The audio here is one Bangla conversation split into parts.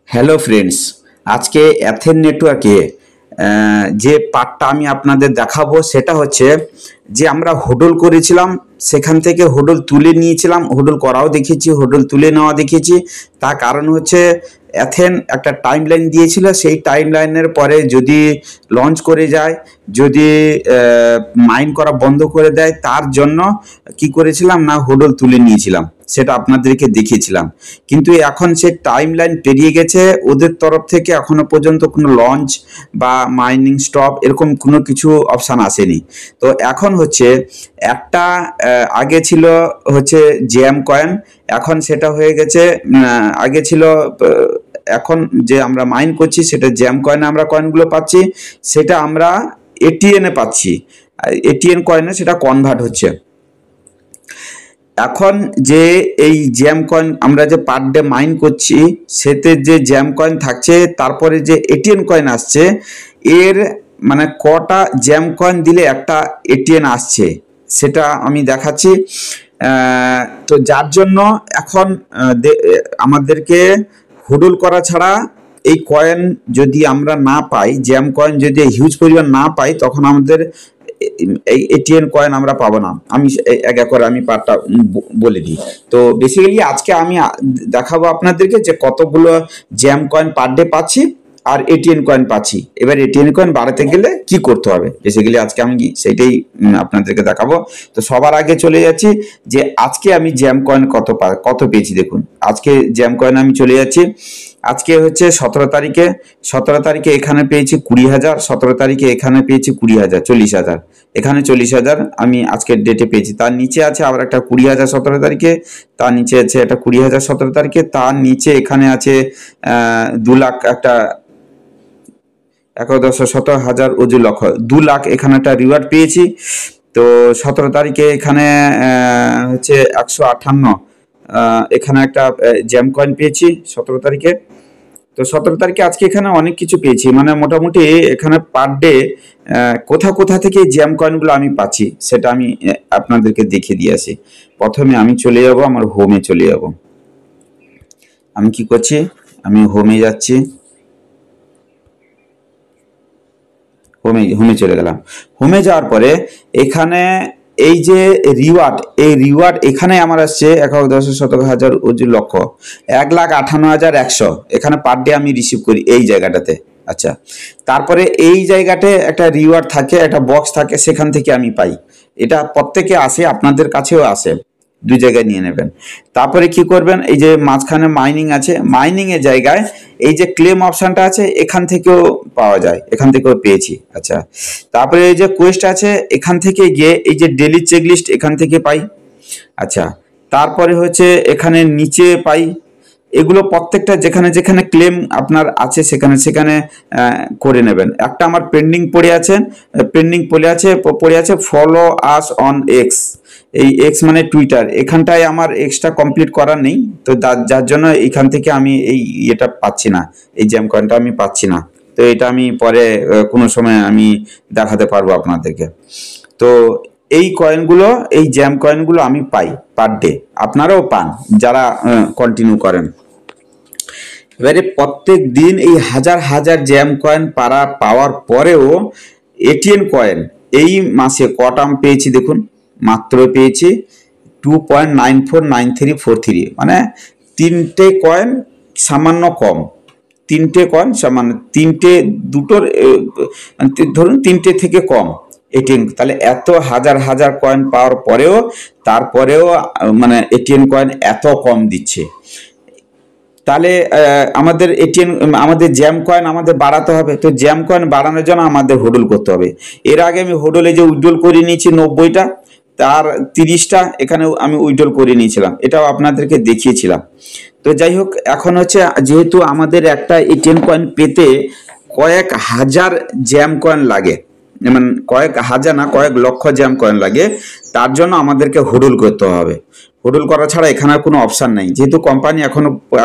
হ্যালো ফ্রেন্ডস, আজকে অ্যাথেন নেটওয়ার্কে যে পার্টটা আমি আপনাদের দেখাবো সেটা হচ্ছে যে আমরা হোডল করেছিলাম, সেখান থেকে হোডল তুলে নিয়েছিলাম, হোডল করাও দেখেছি, হোডল তুলে নেওয়া দেখেছি। তার কারণ হচ্ছে অ্যাথেন একটা টাইম লাইন দিয়েছিল, সেই টাইম লাইনের পরে যদি লঞ্চ করে যায়, যদি মাইন করা বন্ধ করে দেয়, তার জন্য কি করেছিলাম না হোডল তুলে নিয়েছিলাম, সেটা আপনাদেরকে দেখিয়েছিলাম। কিন্তু এখন সে টাইম লাইন পেরিয়ে গেছে, ওদের তরফ থেকে এখনো পর্যন্ত কোনো লঞ্চ বা মাইনিং স্টপ এরকম কোনো কিছু অপশান আসেনি। তো এখন হচ্ছে একটা আগে ছিল হচ্ছে জেএম কয়েন, এখন সেটা হয়ে গেছে আগে ছিল এখন যে আমরা মাইন করছি সেটা জেএম কয়েনে আমরা কয়েনগুলো পাচ্ছি, সেটা আমরা এটিএনে পাচ্ছি, এটিএন কয়েনে সেটা কনভার্ট হচ্ছে। এখন যে এই জ্যাম কয়েন আমরা যে পার ডে মাইন করছি, সেতে যে জ্যাম কয়েন থাকছে, তারপরে যে এটিএন কয়েন আসছে, এর মানে কটা জ্যাম কয়েন দিলে একটা এটিএন আসছে সেটা আমি দেখাচ্ছি। তো যার জন্য এখন আমাদেরকে হুডুল করা ছাড়া এই কয়েন যদি আমরা না পাই, জ্যাম কয়েন যদি হিউজ পরিমাণ না পাই, তখন আমাদের এই এটিএন কয়েন আমরা পাবো না। আমি এক এক করে আমি পার্টটা বলে দিই। তো বেসিক্যালি আজকে আমি দেখাবো আপনাদেরকে যে কতগুলো জ্যাম কয়েন পার ডে পাচ্ছি আর এটিএন কয়েন পাচ্ছি। এবার এটিএন কয়েন বাড়াতে গেলে কি করতে হবে, বেসিক্যালি আজকে আমি সেইটাই আপনাদেরকে দেখাবো। তো সবার আগে চলে যাচ্ছি যে আজকে আমি জ্যাম কয়েন কত পেয়েছি। দেখুন, আজকে জ্যাম কয়েন আমি চলে যাচ্ছি। আজকে হচ্ছে 17 তারিখে এখানে পেয়েছি 20,000, 17 তারিখে এখানে পেয়েছি 20,000, 40,000, এখানে 40,000 আমি আজকের ডেটে পেয়েছি। তার নিচে আছে আবার একটা 20,000 17 তারিখে, তার নিচে আছে একটা 20,000 17 তারিখে, তার নিচে এখানে আছে 2 লাখ, একটা 11,17,000 ওজু লক্ষ 2 লাখ, এখানে একটা রিওয়ার্ড পেয়েছি। তো 17 তারিখে এখানে হচ্ছে 158, এখানে একটা জ্যাম কয়েন পেয়েছি 17 তারিখে। তো 17 তারিখে আজকে এখানে অনেক কিছু পেয়েছি, মানে মোটামুটি এখানে পার ডে কোথা থেকে জ্যাম কয়েনগুলো আমি পাচ্ছি সেটা আমি আপনাদেরকে দেখিয়ে দিয়ে আসি। প্রথমে আমি চলে যাব, আমার হোমে চলে যাব। আমি কি করছি, আমি হোমে যাচ্ছি, হোমে চলে গেলাম। হোমে যাওয়ার পরে এখানে এই যে রিওয়ার্ড, এই রিওয়ার্ড এখানে আমার আসছে 11,17,000 লক্ষ 1,58,100, এখানে পার ডে আমি রিসিভ করি এই জায়গাটাতে। আচ্ছা, তারপরে এই জায়গাতে একটা রিওয়ার্ড থাকে, একটা বক্স থাকে, সেখান থেকে আমি পাই। এটা প্রত্যেকে আসে, আপনাদের কাছেও আসে, দুই জায়গায় নিয়ে নেবেন। তারপরে কি করবেন, এই যে মাঝখানে মাইনিং আছে, মাইনিং এর জায়গায় এই যে ক্লেম অপশনটা আছে, এখান থেকেও পাওয়া যায়, এখান থেকেও পেয়েছি। আচ্ছা, তারপরে এই যে কোয়েস্ট আছে, এখান থেকে গিয়ে এই যে ডেলি চেকলিস্ট এখান থেকে পাই। আচ্ছা, তারপরে হচ্ছে এখানে নিচে পাই। এগুলো প্রত্যেকটা যেখানে যেখানে ক্লেম আপনার আছে সেখানে করে নেবেন। একটা আমার পেন্ডিং পড়ে আছে ফলো আস অন এক্স, এই এক্স মানে টুইটার, এখানটায় আমার এক্সটা কমপ্লিট করা নেই, তো যার জন্য এখান থেকে আমি এই এটা পাচ্ছি না, এই জ্যাম কয়েনটা আমি পাচ্ছি না। তো এটা আমি পরে কোনো সময় আমি দেখাতে পারবো আপনাদেরকে। তো এই কয়েনগুলো, এই জ্যাম কয়েনগুলো আমি পাই পার ডে, আপনারাও পান যারা কন্টিনিউ করেন। এবারে প্রত্যেক দিন এই হাজার হাজার জ্যাম কয়েন পাওয়ার পরেও এটিএন কয়েন এই মাসে কটা পেয়েছি দেখুন, মাত্র পেয়েছি 2.949343, মানে তিনটে কয়েন সামান্য কম, দুটোর ধরুন তিনটে থেকে কম এটিএন। তাহলে এত হাজার হাজার কয়েন পাওয়ার পরেও, তারপরেও মানে এটিএন কয়েন এত কম দিচ্ছে। তাহলে আমাদের এটিএন, আমাদের জ্যাম কয়েন আমাদের বাড়াতে হবে। তো জ্যাম কয়েন বাড়ানোর জন্য আমাদের হোডল করতে হবে। এর আগে আমি হোডলে যে উইথড্রল করে নিয়েছি 90টা, তার 30টা এখানে আমি উইথড্রল করে নিয়েছিলাম, এটাও আপনাদেরকে দেখিয়েছিলাম। তো যাই হোক, এখন হচ্ছে যেহেতু আমাদের একটা এটিএন কয়েন পেতে কয়েক হাজার জ্যাম কয়েন লাগে, মানে কয়েক হাজার না কয়েক লক্ষ জ্যাম কয়েন লাগে, তার জন্য আমাদেরকে হোডল করতে হবে। হোডল করা ছাড়া এখানে আর কোনো অপশান নেই, যেহেতু কোম্পানি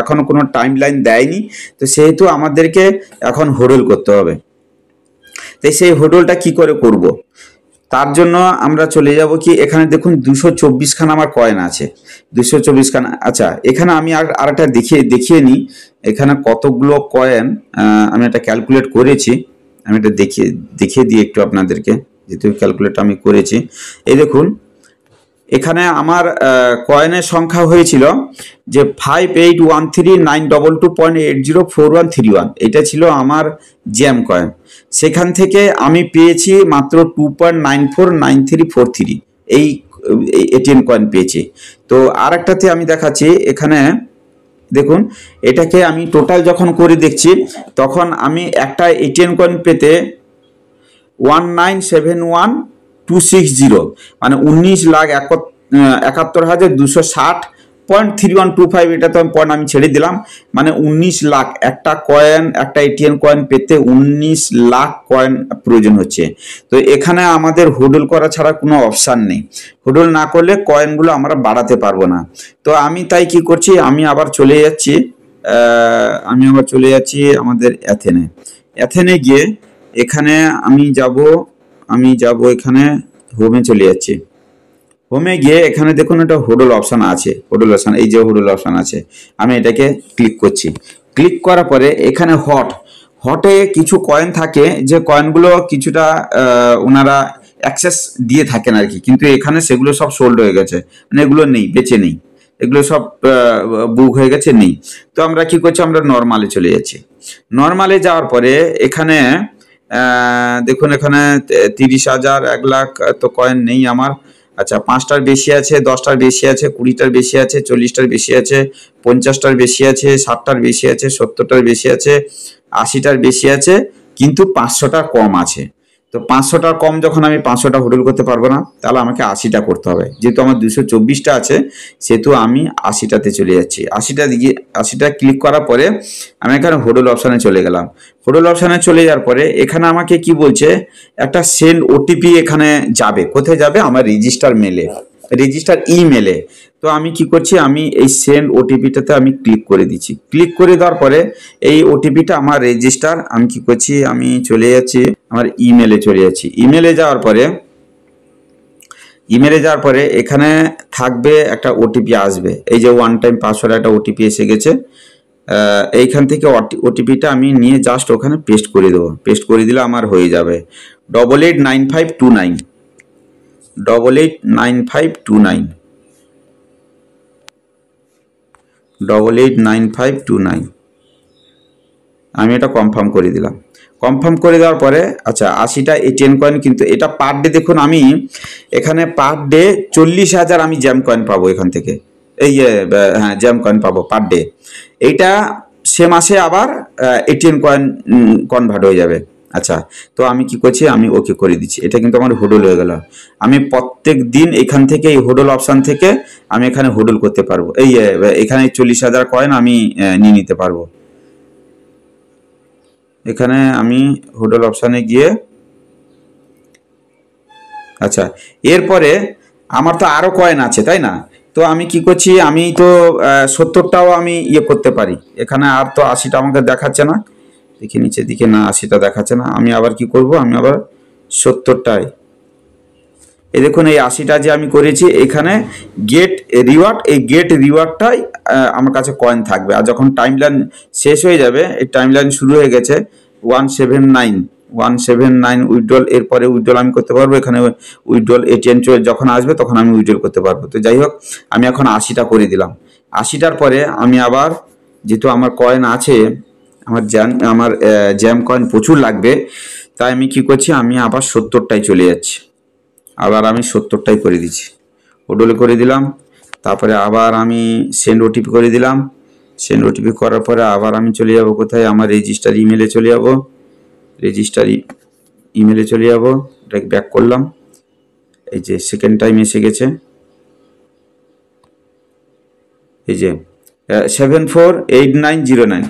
এখনো কোনো টাইম লাইন দেয়নি, তো সেহেতু আমাদেরকে এখন হোডল করতে হবে। তাই সেই হোডলটা কি করে করব, তার জন্য আমরা চলে যাব কি, এখানে দেখুন 224 খানা আমার কয়েন আছে, 224 খানা। আচ্ছা, এখানে আমি আরেকটা দেখিয়ে নিই এখানে কতগুলো কয়েন। আমি এটা ক্যালকুলেট করেছি, আমি এটা দেখিয়ে দিই একটু আপনাদেরকে, যেহেতু ক্যালকুলেট আমি করেছি। এই দেখুন এখানে আমার কয়েনের সংখ্যা হয়েছিল যে 5813,922.804131, এটা ছিল আমার জ্যাম কয়েন। সেখান থেকে আমি পেয়েছি মাত্র 2.949343 এই এটিএম কয়েন পেয়েছি। তো আর একটাতে আমি দেখাচ্ছি, এখানে দেখুন এটাকে আমি টোটাল যখন করে দেখছি তখন আমি একটা এটিএম কয়েন পেতে 1971,260 মানে 19,71,260.3125, এটা তো পয়েন্ট আমি ছেড়ে দিলাম, মানে 19 লাখ একটা কয়েন, একটা এটিএম কয়েন পেতে 19 লাখ কয়েন প্রয়োজন হচ্ছে। তো এখানে আমাদের হোডল করা ছাড়া কোনো অপশান নেই, হোডল না করলে কয়েনগুলো আমরা বাড়াতে পারবো না। তো আমি তাই কি করছি, আমি আবার চলে যাচ্ছি আমাদের অ্যাথেনে গিয়ে এখানে আমি যাব এখানে হোমে চলে যাচ্ছি। হোমে গিয়ে এখানে দেখুন একটা হোডল অপশান আছে, এই যে হোডল অপশান আছে, আমি এটাকে ক্লিক করছি। ক্লিক করার পরে এখানে হটে কিছু কয়েন থাকে, যে কয়েনগুলো কিছুটা ওনারা অ্যাক্সেস দিয়ে থাকেন আর কি, কিন্তু এখানে সেগুলো সব সোল্ড হয়ে গেছে, মানে এগুলো নেই, বেঁচে নেই, এগুলো সব বুক হয়ে গেছে, নেই। তো আমরা কি করছি, আমরা নর্মালে চলে যাচ্ছি। নর্মালে যাওয়ার পরে এখানে দেখুন এখানে 30,000, 1 লাখ তো কয়েন নেই আমার। আচ্ছা, 5টার বেশি আছে, 10টার বেশি আছে, 20টার বেশি আছে, 40টার বেশি আছে, 50টার বেশি আছে, 60টার বেশি আছে, 70টার বেশি আছে, 80টার বেশি আছে, কিন্তু 500টা কম আছে। তো 500টা কম যখন আমি 500টা হোল্ড করতে পারবো না, তাহলে আমাকে 80টা করতে হবে। যেহেতু আমার 224টা আছে, সেহেতু আমি 80টাতে চলে যাচ্ছি। 80টা ক্লিক করার পরে আমি এখানে হোল্ড অপশানে চলে গেলাম। হোল্ড অপশানে চলে যাওয়ার পরে এখানে আমাকে কি বলছে, একটা সেন্ড ওটিপি এখানে যাবে। কোথায় যাবে, আমার রেজিস্টার ইমেলে। তো আমি কি করছি, আমি এই সেন্ড ওটিপিটাতে আমি ক্লিক করে দিচ্ছি। ক্লিক করে দেওয়ার পরে এই ওটিপিটা আমার রেজিস্টার, আমি কি করছি, আমি চলে যাচ্ছি আমার ইমেলে চলে যাচ্ছি। ইমেলে যাওয়ার পরে এখানে থাকবে একটা ওটিপি আসবে, এই যে 1 টাইম পাসওয়ার্ড একটা ওটিপি এসে গেছে। এইখান থেকে ওটিপিটা আমি নিয়ে জাস্ট ওখানে পেস্ট করে দেবো। পেস্ট করে দিলে আমার হয়ে যাবে 889529 889529 889529। আমি এটা কনফার্ম করে দিলাম। কনফার্ম করে দেওয়ার পরে আচ্ছা, 80টা এটিএম কয়েন, কিন্তু এটা পার ডে দেখুন, আমি এখানে পার ডে 40,000 আমি জ্যাম কয়েন পাবো এখান থেকে, হ্যাঁ জ্যাম কয়েন পাবো পার ডে। এইটা সে মাসে আবার এটিএম কয়েন কনভার্ট হয়ে যাবে। আচ্ছা, তো আমি কি করছি, আমি ওকে করে দিচ্ছি। এটা কিন্তু আমার হোডল হয়ে গেল। আমি প্রত্যেক দিন এখান থেকে এই হোডল অপশান থেকে আমি এখানে হোডল করতে পারবো। এখানে 40,000 কয়েন আমি নিয়ে নিতে পারবো। এখানে আমি হোডল অপশানে গিয়ে, আচ্ছা এরপরে আমার তো আরও কয়েন আছে তাই না, তো আমি কি করছি, আমি তো 70টাও আমি করতে পারি। এখানে আর তো 80টা আমাকে দেখাচ্ছে না, দেখে নিচের দিকে, না 80টা দেখাচ্ছে না। আমি আবার কি করব, আমি আবার 70টায়, এই দেখুন এই 80টা যে আমি করেছি, এখানে গেট রিওয়ার্ড, এই গেট রিওয়ার্ডটাই আমার কাছে কয়েন থাকবে। আর যখন টাইমলাইন শেষ হয়ে যাবে, এই টাইমলাইন শুরু হয়ে গেছে 179 উইথড্রল, এরপরে উইথড্রল আমি করতে পারবো। এখানে উইথড্রল এটিএম যখন আসবে তখন আমি উইথড্রল করতে পারবো। তো যাই হোক, আমি এখন 80টা করে দিলাম। 80টার পরে আমি আবার, যেহেতু আমার কয়েন আছে, আমার জ্যাম কয়েন প্রচুর লাগবে, তাই আমি কি করছি, আমি আবার 70টায় চলে যাচ্ছি। আবার আমি 70টাই করে দিচ্ছি, হোডলে করে দিলাম। তারপরে আবার আমি সেন্ড ওটিপি করে দিলাম। সেন্ড ওটিপি করার পরে আবার আমি চলে যাব কোথায়, আমার রেজিস্টার ইমেলে চলে যাব। এটাকে ব্যাক করলাম। এই যে সেকেন্ড টাইম এসে গেছে, এই যে 748909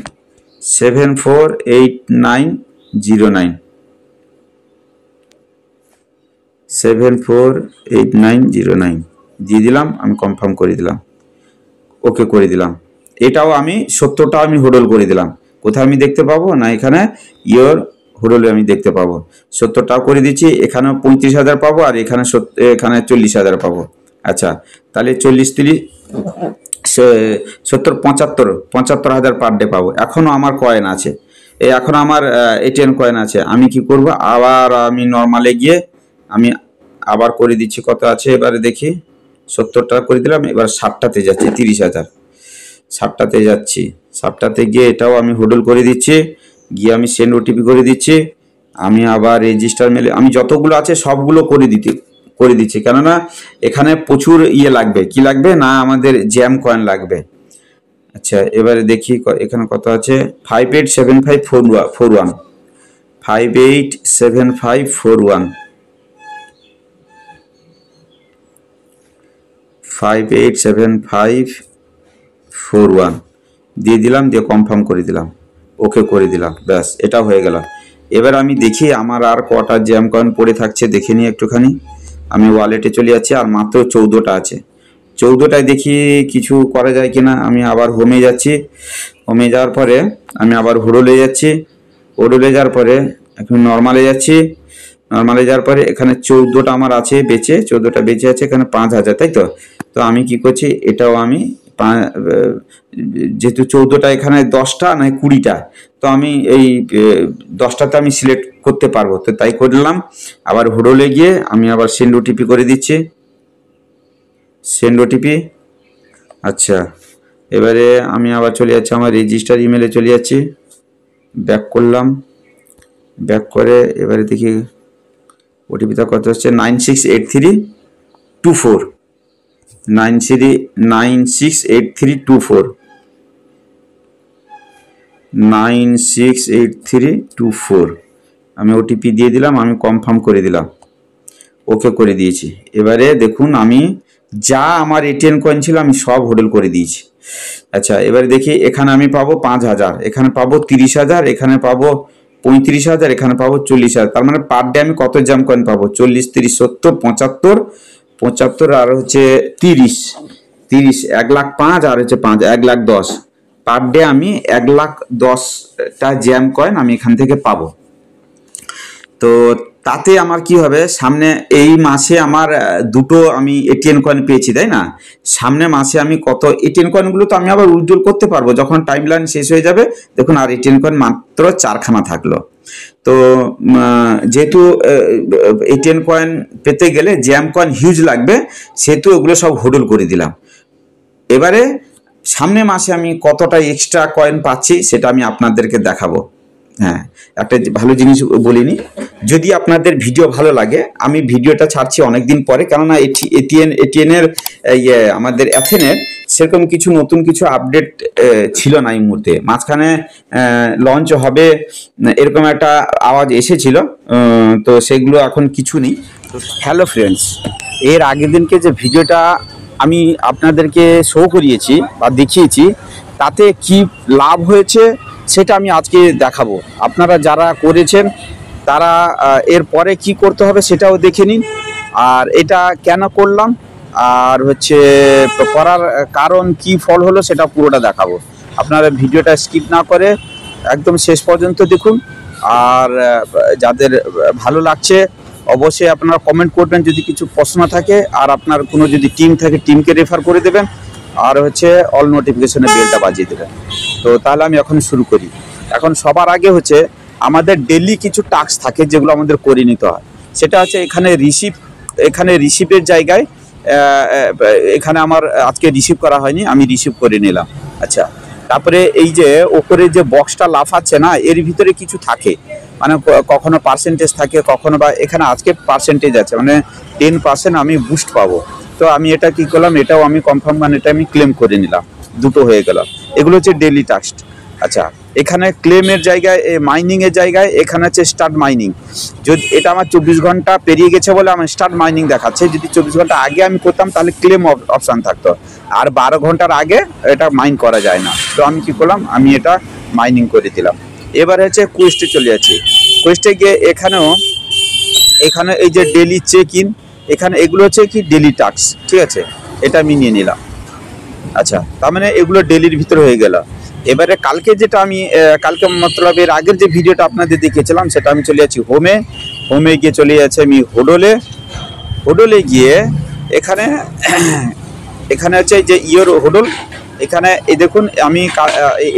748909 748909 দিয়ে দিলাম। আমি কনফার্ম করে দিলাম, ওকে করে দিলাম। এটাও আমি 70টা আমি হোডল করে দিলাম। কোথায় আমি দেখতে পাবো না, এখানে ইয়োর হুডলে আমি দেখতে পাবো। 70টাও করে দিচ্ছি, এখানেও 35,000 পাবো, আর এখানে এখানে 40,000 পাবো। আচ্ছা, তাহলে 40 30 70 75,000 পার ডে পাবো। এখনও আমার কয়েন আছে, এখন আমার এটিএন কয়েন আছে। আমি কি করব, আবার আমি নর্মালে গিয়ে আমি আবার করে দিচ্ছি কত আছে। এবারে দেখি 70টা করে দিলাম, এবার 60টাতে যাচ্ছি, 30,000 60টাতে যাচ্ছি। 60টাতে গিয়ে এটাও আমি হোডল করে দিচ্ছি, গিয়ে আমি সেন্ড ওটিপি করে দিচ্ছি। আমি আবার রেজিস্টার মেলে আমি যতগুলো আছে সবগুলো করে দিচ্ছি, কেননা এখানে প্রচুর লাগবে। কি লাগবে না, আমাদের জ্যাম কয়েন লাগবে। আচ্ছা, এবারে দেখি এখানে কত আছে। 587541 587541 587541 দিয়ে দিলাম, দিয়ে কনফার্ম করে দিলাম, ওকে করে দিলাম, ব্যাস এটা হয়ে গেল। এবার আমি দেখি আমার আর কটা জ্যাম কয়েন পড়ে থাকছে, দেখে নিই একটুখানি। আমি ওয়ালেটে চলে যাচ্ছি, আর মাত্র 14টা আছে। 14টায় দেখি কিছু করা যায় কিনা। আমি আবার হোমে যাচ্ছি, হোমে যাওয়ার পরে আমি আবার হোডলে যাচ্ছি, হোডলে যাওয়ার পরে এখন নর্মালে যাচ্ছি, নর্মালে যাওয়ার পরে এখানে 14টা আমার আছে বেঁচে, 14টা বেঁচে আছে, এখানে 5,000, তাই তো। তো আমি কি করছি, এটাও আমি যেহেতু 14টা এখানে 10টা না 20টা, তো আমি এই 10টাতে আমি সিলেক্ট করতে পারবো, তো তাই করলাম। আবার হোডলে গিয়ে আমি আবার সেন্ড ওটিপি করে দিচ্ছি, সেন্ড ওটিপি। আচ্ছা, এবারে আমি আবার চলে যাচ্ছি আমার রেজিস্টার ইমেলে চলে যাচ্ছি, ব্যাক করলাম, ব্যাক করে এবারে দেখি ওটিপিটা কত হচ্ছে। 968324 968324 968324 আমি ওটিপি দিয়ে দিলাম, আমি কনফার্ম করে দিলাম, ওকে করে দিয়েছি। এবারে দেখুন আমি যা আমার এটিএম কয়েন ছিল আমি সব হোডল করে দিয়েছি। আচ্ছা, এবারে দেখি এখানে আমি পাবো 5,000, এখানে পাবো 30,000, এখানে পাবো 35,000, এখানে পাবো 40,000। তার মানে পার ডে আমি কত জ্যাম কয়েন পাবো? 40 30 70 75 75 আর হচ্ছে 30 30 1,05,000 আর হচ্ছে 5 1,10,000 পার ডে আমি 1,10,000টা জ্যাম কয়েন আমি এখান থেকে পাবো। তো তাতে আমার কি হবে, সামনে এই মাসে আমার দুটো আমি এটিএম কয়েন পেয়েছি, তাই না? সামনে মাসে আমি কত এটিএম কয়েনগুলো তো আমি আবার উইথড্রল করতে পারবো যখন টাইম লাইন শেষ হয়ে যাবে। দেখুন, আর এটিএম কয়েন মাত্র 4খানা থাকলো। তো যেহেতু এটিএম কয়েন পেতে গেলে জ্যাম কয়েন হিউজ লাগবে, সেহেতু ওগুলো সব হোডল করে দিলাম। এবারে সামনে মাসে আমি কতটা এক্সট্রা কয়েন পাচ্ছি সেটা আমি আপনাদেরকে দেখাবো। হ্যাঁ, একটা ভালো জিনিস বলিনি, যদি আপনাদের ভিডিও ভালো লাগে, আমি ভিডিওটা ছাড়ছি অনেকদিন পরে, কেননা এটিএনের আমাদের অ্যাথেনের সেরকম কিছু নতুন কিছু আপডেট ছিল না এই মুহূর্তে। মাঝখানে লঞ্চ হবে এরকম একটা আওয়াজ এসেছিল, তো সেগুলো এখন কিছু নেই। তো হ্যালো ফ্রেন্ডস, এর আগের দিনকে যে ভিডিওটা আমি আপনাদেরকে শো করিয়েছি বা দেখিয়েছি, তাতে কি লাভ হয়েছে সেটা আমি আজকে দেখাবো। আপনারা যারা করেছেন তারা এরপরে কি করতে হবে সেটাও দেখে নিন, আর এটা কেন করলাম আর হচ্ছে করার কারণ কি ফল হলো সেটা পুরোটা দেখাবো। আপনারা ভিডিওটা স্কিপ না করে একদম শেষ পর্যন্ত দেখুন। আর যাদের ভালো লাগছে অবশ্যই আপনারা কমেন্ট করবেন যদি কিছু প্রশ্ন থাকে, আর আপনার কোনো যদি টিম থাকে টিমকে রেফার করে দেবেন, আর হচ্ছে অল নোটিফিকেশনের বেলটা বাজিয়ে দেবেন। তো তাহলে আমি এখন শুরু করি। এখন সবার আগে হচ্ছে আমাদের ডেইলি কিছু টাস্ক থাকে যেগুলো আমাদের করে নিতে হয়। সেটা হচ্ছে এখানে রিসিভের জায়গায় এখানে আমার আজকে রিসিভ করা হয়নি, আমি রিসিভ করে নিলাম। আচ্ছা, তারপরে এই যে ওপরে যে বক্সটা লাফাচ্ছে না, এর ভিতরে কিছু থাকে, মানে কখনো পার্সেন্টেজ থাকে, কখনো বা এখানে আজকে পার্সেন্টেজ আছে, মানে 10% আমি বুস্ট পাবো। তো আমি এটা কি করলাম, এটাও আমি কনফার্ম, মানে এটা আমি ক্লেম করে নিলাম, দুটো হয়ে গেল। এগুলো হচ্ছে ডেইলি টাস্ক। আচ্ছা, এখানে ক্লেমের জায়গায় মাইনিংয়ের জায়গায় এখানে হচ্ছে স্টার্ট মাইনিং। যদি এটা আমার 24 ঘন্টা পেরিয়ে গেছে বলে আমার স্টার্ট মাইনিং দেখাচ্ছে, যদি 24 ঘন্টা আগে আমি করতাম তাহলে ক্লেম অপশান থাকতো, আর 12 ঘন্টার আগে এটা মাইন করা যায় না। তো আমি কি করলাম, আমি এটা মাইনিং করে দিলাম। এবার হচ্ছে কোয়েস্টে চলে যাচ্ছি। কোয়েস্টে গিয়ে এখানে এই যে ডেলি চেক ইন, এখানে এগুলো হচ্ছে কি ডেলি টাস্ক, ঠিক আছে, এটা আমি নিয়ে নিলাম। আচ্ছা, তার মানে এগুলো ডেলির ভিতরে হয়ে গেল। এবারে কালকে যেটা আমি কালকে মতলব এর আগের যে ভিডিওটা আপনাদের দেখিয়েছিলাম সেটা আমি চলে যাচ্ছি হোমে গিয়ে চলে যাচ্ছে আমি হোডলে গিয়ে এখানে এখানে হচ্ছে যে ইয়োর হোডল, এখানে এই দেখুন আমি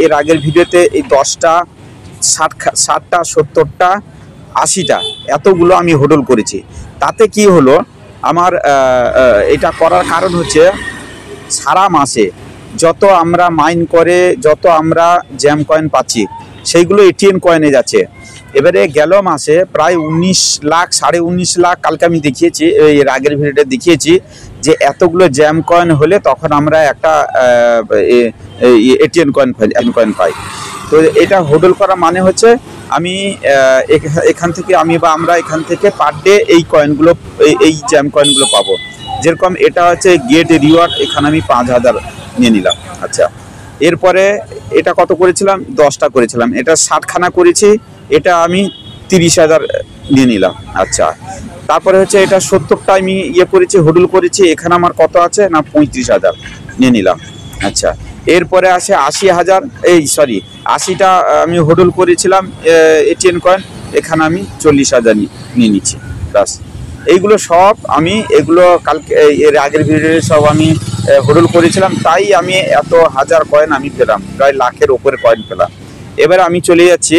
এর আগের ভিডিওতে এই 10টা 60টা 70টা 80টা এতগুলো আমি হোডল করেছি। তাতে কি হলো আমার এটা করার কারণ হচ্ছে সারা মাসে যত আমরা মাইন করে যত আমরা জ্যাম কয়েন পাচ্ছি সেইগুলো এটিএন কয়েনে যাচ্ছে। এবারে গেল মাসে প্রায় 19 লাখ 19.5 লাখ কালকে আমি দেখিয়েছি, এর আগের ভিডিওতে দেখিয়েছি যে এতগুলো জ্যাম কয়েন হলে তখন আমরা একটা এটিএন কয়েন পাই। তো এটা হোডল করা মানে হচ্ছে আমি এখান থেকে আমরা এখান থেকে পার ডে এই কয়েনগুলো এই জ্যাম কয়েনগুলো পাবো। যেরকম এটা হচ্ছে গেট রিওয়ার্ড, এখানে আমি 5000 নিয়ে নিলাম। আচ্ছা, এরপরে এটা কত করেছিলাম, 10টা করেছিলাম, এটা 60খানা করেছি, এটা আমি 30,000 নিয়ে নিলাম। আচ্ছা, তারপরে হচ্ছে এটা 70টা আমি করেছি হোডল করেছি, এখানে আমার কত আছে না 35,000 নিয়ে নিলাম। আচ্ছা, এরপরে আসে 80,000 80টা আমি হোডল করেছিলাম এটিএন কয়েন, এখানে আমি 40,000 নিয়ে নিচ্ছি। ব্যাস, এইগুলো সব আমি কালকে এর আগের ভিডিওতে সব আমি হোডল করেছিলাম, তাই আমি এত হাজার কয়েন আমি পেলাম, প্রায় লাখের ওপরে কয়েন পেলাম। এবার আমি চলে যাচ্ছি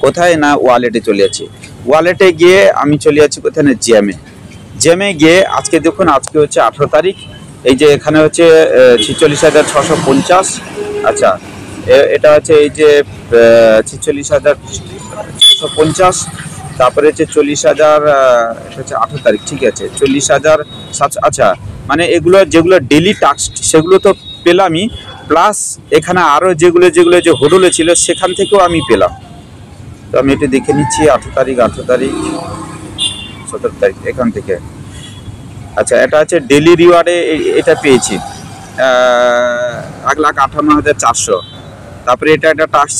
কোথায় না ওয়ালেটে চলে যাচ্ছি। ওয়ালেটে গিয়ে আমি চলে যাচ্ছি কোথায় না জ্যামে গিয়ে আজকে দেখুন, আজকে হচ্ছে 18 তারিখ, এই যে এখানে হচ্ছে 46,650। আচ্ছা, এটা হচ্ছে এই যে 46,650, তারপরে হচ্ছে 40,000, এটা হচ্ছে 18 তারিখ, ঠিক আছে 40,700। আচ্ছা, মানে এগুলো যেগুলো ডেলি টাস্ক সেগুলো তো পেলামই, প্লাস এখানে আরও যেগুলো যে হোডলে ছিল সেখান থেকেও আমি পেলাম। তো আমি এটা দেখে নিচ্ছি 18 তারিখ 17 তারিখ এখান থেকে। আচ্ছা, এটা হচ্ছে ডেলি রিওয়ার্ডে এটা পেয়েছি 1,58,400। তারপরে এটা একটা টাস্ক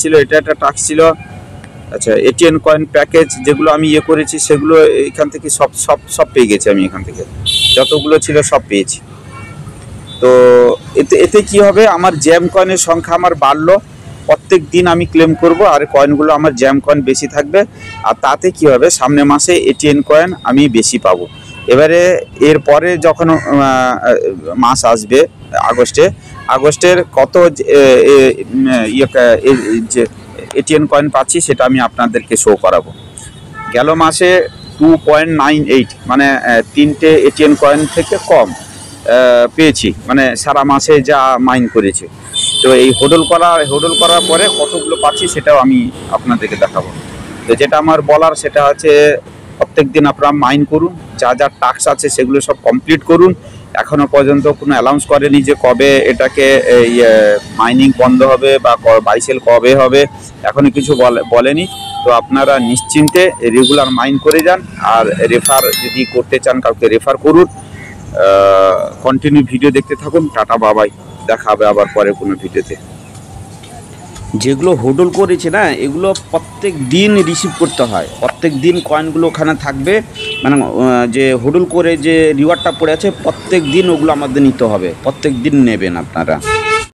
ছিল, আচ্ছা এটিএন কয়েন প্যাকেজ যেগুলো আমি করেছি সেগুলো এখান থেকে সব পেয়ে গেছি, আমি এখান থেকে যতগুলো ছিল সব পেয়েছি। তো এতে কি হবে, আমার জ্যাম কয়েনের সংখ্যা আমার বাড়লো, প্রত্যেক দিন আমি ক্লেম করব, আর কয়েনগুলো আমার জ্যাম কয়েন বেশি থাকবে, আর তাতে কি হবে সামনের মাসে এটিএন কয়েন আমি বেশি পাবো। এবারে এরপরে যখন মাস আসবে আগস্টের কত যে এটিএন কয়েন পাচ্ছি সেটা আমি আপনাদেরকে শো করাবো। গেল মাসে 2.98 মানে 3টে এটিএন কয়েন থেকে কম পেয়েছি, মানে সারা মাসে যা মাইন করেছে। তো এই হোডল করার পরে কতগুলো পাচ্ছি সেটাও আমি আপনাদেরকে দেখাবো। তো যেটা আমার বলার সেটা হচ্ছে প্রত্যেক দিন আপনারা মাইন করুন, যা টাস্ক আছে সেগুলো সব কমপ্লিট করুন। এখনো পর্যন্ত কোনো অ্যানাউন্স করেনি যে কবে এটাকে মাইনিং বন্ধ হবে বা বাইসেল কবে হবে, এখনো কিছু বলেনি। তো আপনারা নিশ্চিন্তে রেগুলার মাইন করে যান, আর রেফার যদি করতে চান কাউকে রেফার করুন। কন্টিনিউ ভিডিও দেখতে থাকুন। টাটা, বাবাই, দেখা হবে আবার পরে কোনো ভিডিওতে। যেগুলো হোডল করেছে না, এগুলো প্রত্যেক দিন রিসিভ করতে হয়, প্রত্যেক দিন কয়েনগুলো ওখানে থাকবে, মানে যে হোডল করে যে রিওয়ার্ডটা পড়ে আছে প্রত্যেক দিন ওগুলো আমাদের নিতে হবে, প্রত্যেক দিন নেবেন আপনারা।